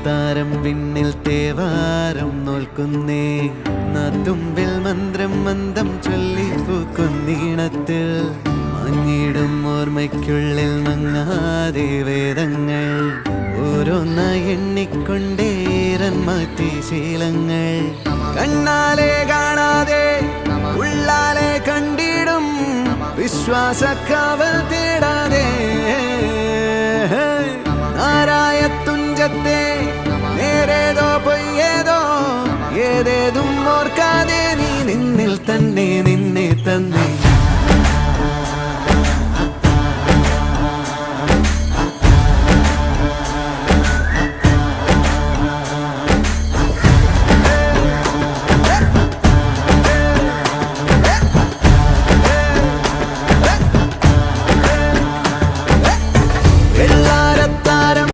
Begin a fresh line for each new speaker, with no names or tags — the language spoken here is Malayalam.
താരം വിണ്ണിൽ തേവാരം നോൽക്കുന്നേ നാത്തുമ്പിൽ മന്ത്രം മന്ദം ചൊല്ലി പൂക്കുന്നീണത്തിൽ മങ്ങിടും ഓർമ്മയ്ക്കുള്ളിൽ മങ്ങാതെ വേദങ്ങൾ ഓരോന്നായി എണ്ണിക്കൊണ്ടേരൻ മാറ്റി ശീലങ്ങൾ കണ്ണാലെ കാണാതെ ഉള്ളാലെ കണ്ടിടും വിശ്വാസക്കാവൽ തേടാതെ നാരായ തുഞ്ചത്തെ നേരേതോ പൊയ്യേതോ ഏതേതും ഓർക്കാതെ നീ നിന്നിൽ തന്നെ നിന്നെ തന്നെ